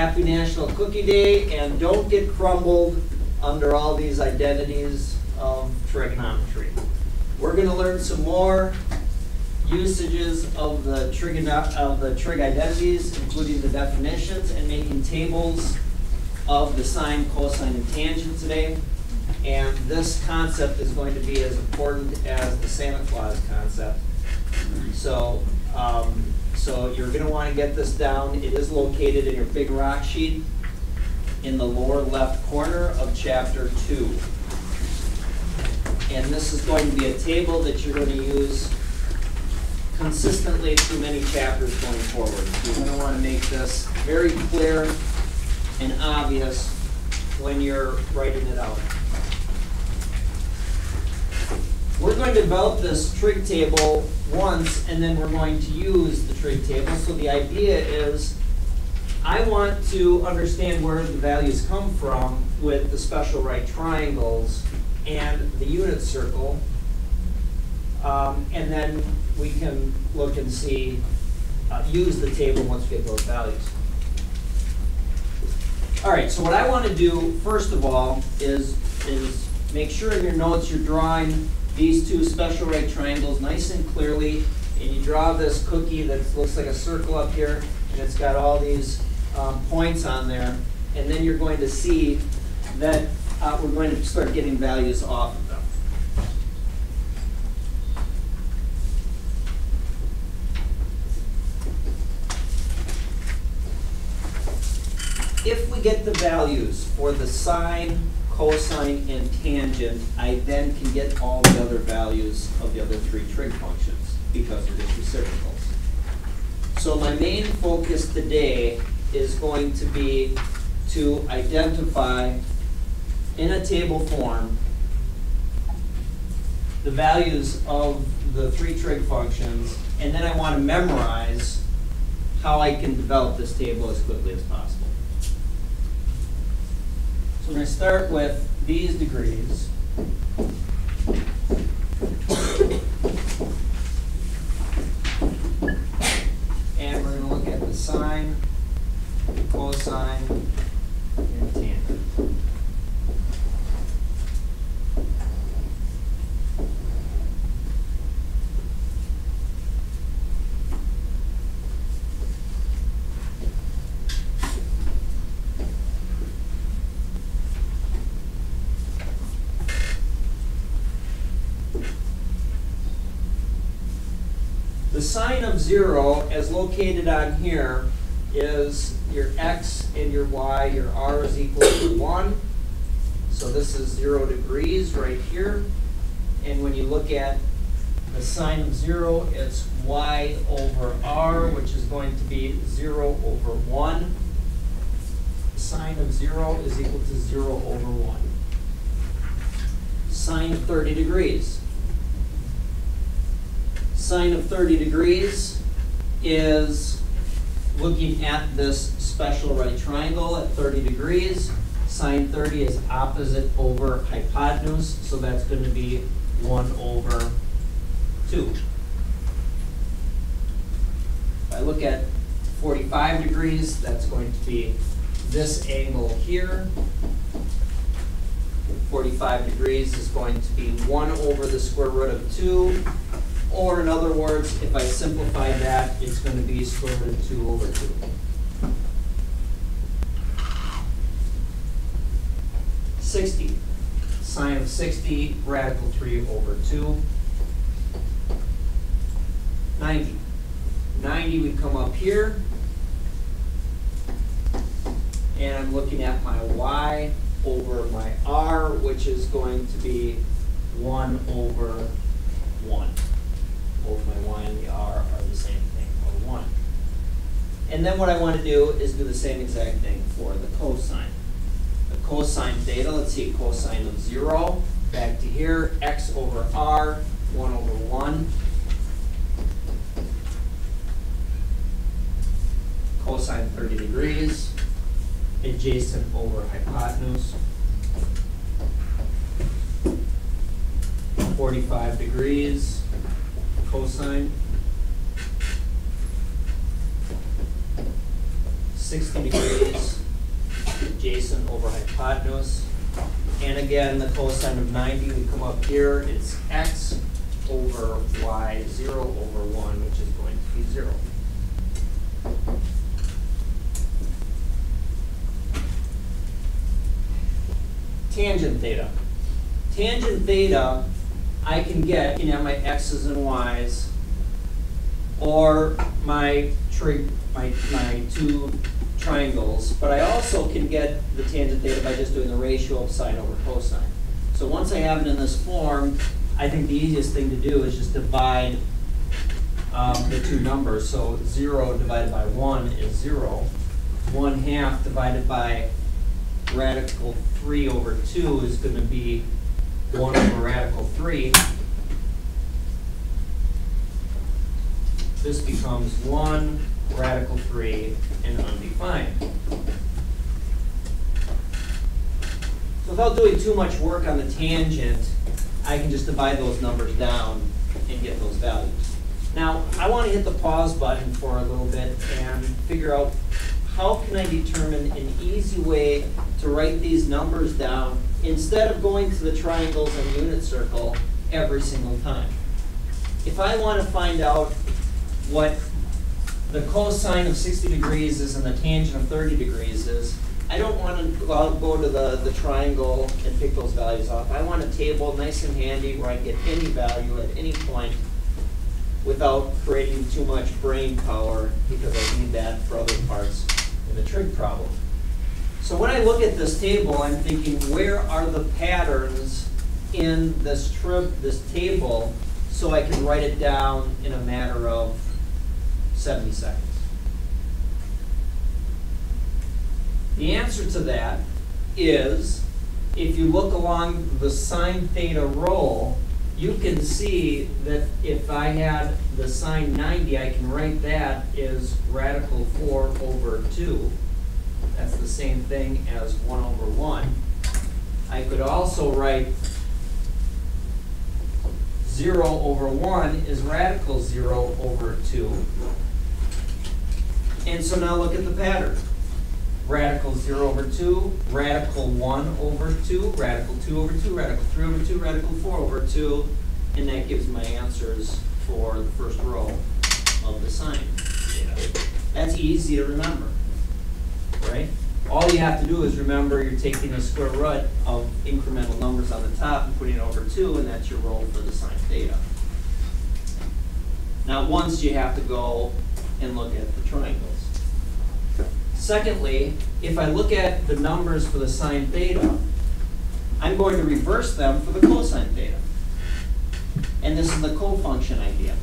Happy National Cookie Day, and don't get crumbled under all these identities of trigonometry. We're going to learn some more usages of the trig identities, including the definitions, and making tables of the sine, cosine, and tangent today. And this concept is going to be as important as the Santa Claus concept. So you're going to want to get this down. It is located in your big rock sheet in the lower left corner of chapter 2. And this is going to be a table that you're going to use consistently through many chapters going forward. You're going to want to make this very clear and obvious when you're writing it out. We're going to develop this trig table once, and then we're going to use the trig table. So the idea is I want to understand where the values come from with the special right triangles and the unit circle. And then we can look and see, use the table once we get those values. All right, so what I want to do, first of all, is make sure in your notes you're drawing these two special right triangles nice and clearly, and you draw this cookie that looks like a circle up here, and it's got all these points on there, and then you're going to see that we're going to start getting values off of them. If we get the values for the sine, cosine, and tangent, I then can get all the other values of the other three trig functions because they're just reciprocals. So my main focus today is going to be to identify in a table form the values of the three trig functions, and then I want to memorize how I can develop this table as quickly as possible. So we're going to start with these degrees. And we're going to look at the sine, cosine, and tangent. The sine of 0, as located on here, is your x and your y. Your r is equal to 1. So this is 0 degrees right here. And when you look at the sine of 0, it's y over r, which is going to be 0 over 1. The sine of 0 is equal to 0 over 1. Sine of 30 degrees. Sine of 30 degrees is looking at this special right triangle at 30 degrees. Sine 30 is opposite over hypotenuse, so that's going to be 1 over 2. If I look at 45 degrees, that's going to be this angle here. 45 degrees is going to be 1 over the square root of 2. Or in other words, if I simplify that, it's going to be square root of 2 over 2. Sine of 60, radical 3 over 2. 90. 90, we come up here, and I'm looking at my y over my r, which is going to be 1 over 1. Both my y and the r are the same thing, or 1. And then what I want to do is do the same exact thing for the cosine. The cosine theta, let's see, cosine of 0, back to here, x over r, 1 over 1. Cosine 30 degrees, adjacent over hypotenuse. 45 degrees, cosine. 60 degrees adjacent over hypotenuse. And again, the cosine of 90, we come up here, it's x over y, 0 over 1, which is going to be 0. Tangent theta. Tangent theta, I can get, you know, my x's and y's, or my two triangles, but I also can get the tangent theta by just doing the ratio of sine over cosine. So once I have it in this form, I think the easiest thing to do is just divide the two numbers. So 0 divided by 1 is 0. 1/2 divided by radical 3 over 2 is going to be 1 over radical 3. This becomes 1 radical 3 and undefined. So without doing too much work on the tangent, I can just divide those numbers down and get those values. Now, I want to hit the pause button for a little bit and figure out how can I determine an easy way to write these numbers down instead of going to the triangles and unit circle every single time. If I want to find out what the cosine of 60 degrees is and the tangent of 30 degrees is, I don't want to go to the triangle and pick those values off. I want a table nice and handy where I get any value at any point without creating too much brain power, because I need that for other parts in the trig problem. So when I look at this table, I'm thinking, where are the patterns in this table so I can write it down in a matter of 70 seconds? The answer to that is, if you look along the sine theta row, you can see that if I had the sine 90, I can write that as radical 4 over 2. That's the same thing as 1 over 1. I could also write 0 over 1 is radical 0 over 2. And so now look at the pattern. Radical 0 over 2, radical 1 over 2, radical 2 over 2, radical 3 over 2, radical 4 over 2, and that gives my answers for the first row of the sine theta. That's easy to remember, right? All you have to do is remember you're taking the square root of incremental numbers on the top and putting it over 2, and that's your row for the sine theta. Now, once you have to go and look at the triangles. Secondly, if I look at the numbers for the sine theta, I'm going to reverse them for the cosine theta. And this is the cofunction idea.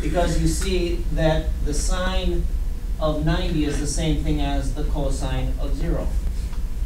Because you see that the sine of 90 is the same thing as the cosine of 0.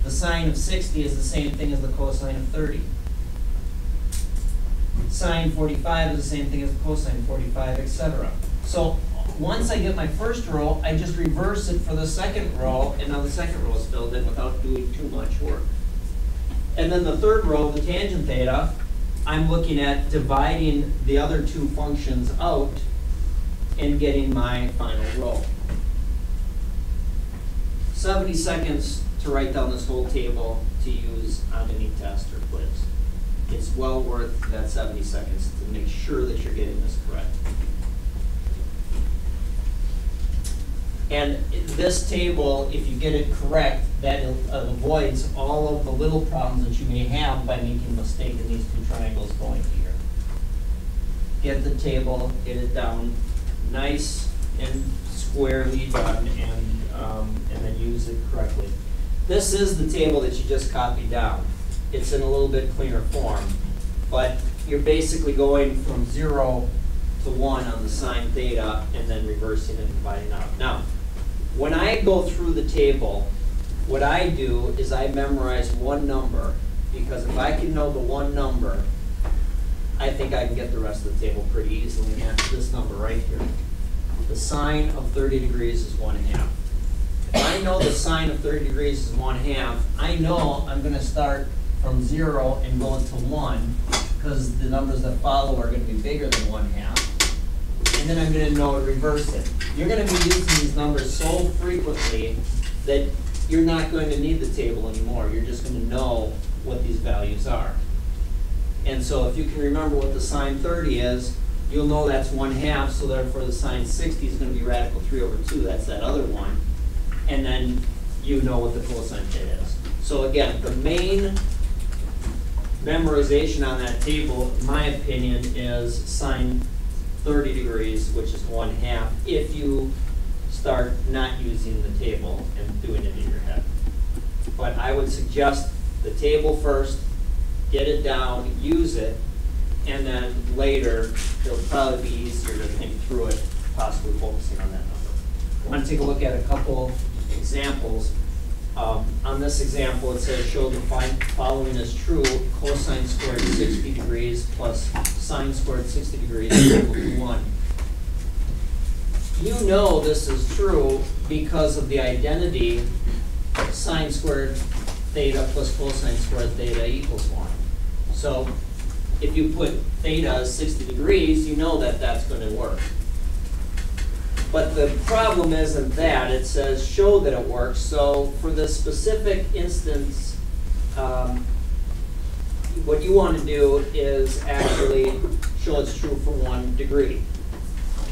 The sine of 60 is the same thing as the cosine of 30. Sine 45 is the same thing as the cosine 45, etc. So once I get my first row, I just reverse it for the second row, and now the second row is filled in without doing too much work. And then the third row, the tangent theta, I'm looking at dividing the other two functions out and getting my final row. 70 seconds to write down this whole table to use on any test or quiz. It's well worth that 70 seconds to make sure that you're getting this correct. And this table, if you get it correct, that avoids all of the little problems that you may have by making a mistake in these two triangles going here. Get the table, get it down nice and squarely done, and then use it correctly. This is the table that you just copied down. It's in a little bit cleaner form, but you're basically going from 0 to 1 on the sine theta and then reversing and dividing out. Now, when I go through the table, what I do is I memorize one number, because if I can know the one number, I think I can get the rest of the table pretty easily, and that's this number right here. The sine of 30 degrees is 1/2. If I know the sine of 30 degrees is 1/2, I know I'm going to start from 0 and go to 1, because the numbers that follow are going to be bigger than 1/2. and then I'm going to know to reverse it. You're going to be using these numbers so frequently that you're not going to need the table anymore. You're just going to know what these values are. And so if you can remember what the sine 30 is, you'll know that's 1/2, so therefore the sine 60 is going to be radical 3 over 2. That's that other one. And then you know what the cosine theta is. So again, the main memorization on that table, in my opinion, is sine 30 degrees, which is 1/2, if you start not using the table and doing it in your head. But I would suggest the table first, get it down, use it, and then later it'll probably be easier to think through it, possibly focusing on that number. I want to take a look at a couple examples. On this example, it says show the following is true: cosine squared 60 degrees plus sine squared 60 degrees is equal to 1. You know this is true because of the identity sine squared theta plus cosine squared theta equals 1. So if you put theta as 60 degrees, you know that that's going to work. But the problem isn't that. It says show that it works. So for this specific instance, what you want to do is actually show it's true for 1 degree.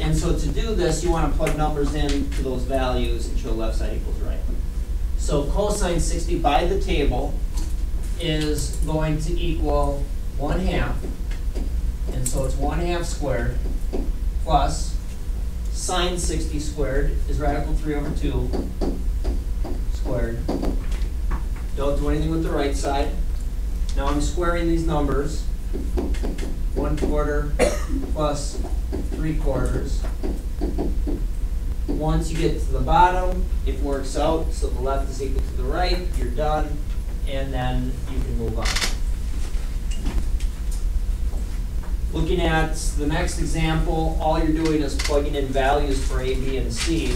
And so to do this, you want to plug numbers in to those values and show left side equals right. So cosine 60 by the table is going to equal 1/2. And so it's 1/2 squared plus sine 60 squared is radical 3 over 2 squared. Don't do anything with the right side. Now I'm squaring these numbers. 1/4 plus 3/4. Once you get to the bottom, it works out, so the left is equal to the right, you're done, and then you can move on. Looking at the next example, all you're doing is plugging in values for A, B, and C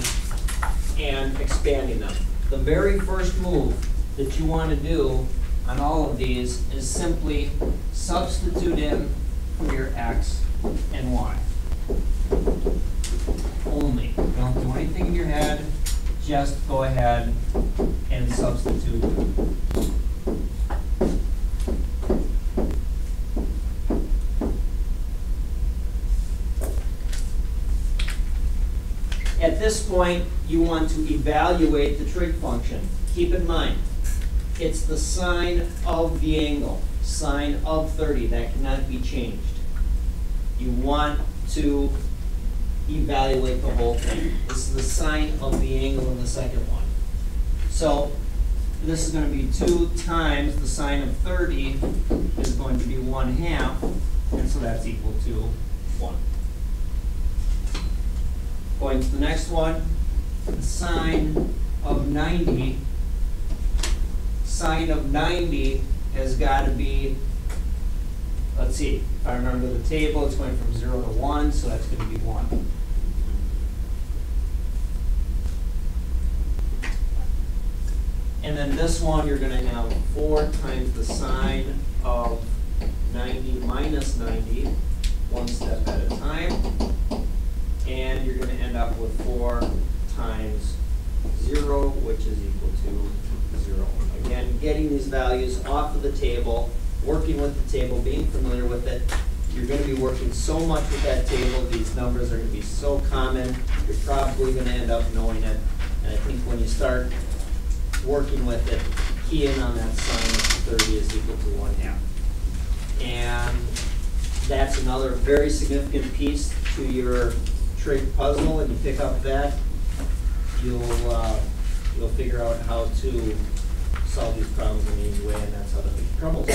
and expanding them. The very first move that you want to do on all of these is simply substitute in for your X and Y. Only. Don't do anything in your head, just go ahead and substitute. At this point, you want to evaluate the trig function. Keep in mind, it's the sine of the angle, sine of 30. That cannot be changed. You want to evaluate the whole thing. This is the sine of the angle in the second one. So this is going to be 2 times the sine of 30 is going to be 1/2, and so that's equal to 1. Going to the next one, the sine of 90. Sine of 90 has got to be, let's see, if I remember the table, it's going from 0 to 1, so that's going to be 1. And then this one, you're going to have 4 times the sine of 90 minus 90, one step at a time. And you're going to end up with 4 times 0, which is equal to 0. Again, getting these values off of the table, working with the table, being familiar with it. You're going to be working so much with that table. These numbers are going to be so common. You're probably going to end up knowing it. And I think when you start working with it, key in on that sine of 30 is equal to 1/2. And that's another very significant piece to your trig puzzle, and you pick up that, you'll figure out how to solve these problems in an easy way, and that's how to make troubles.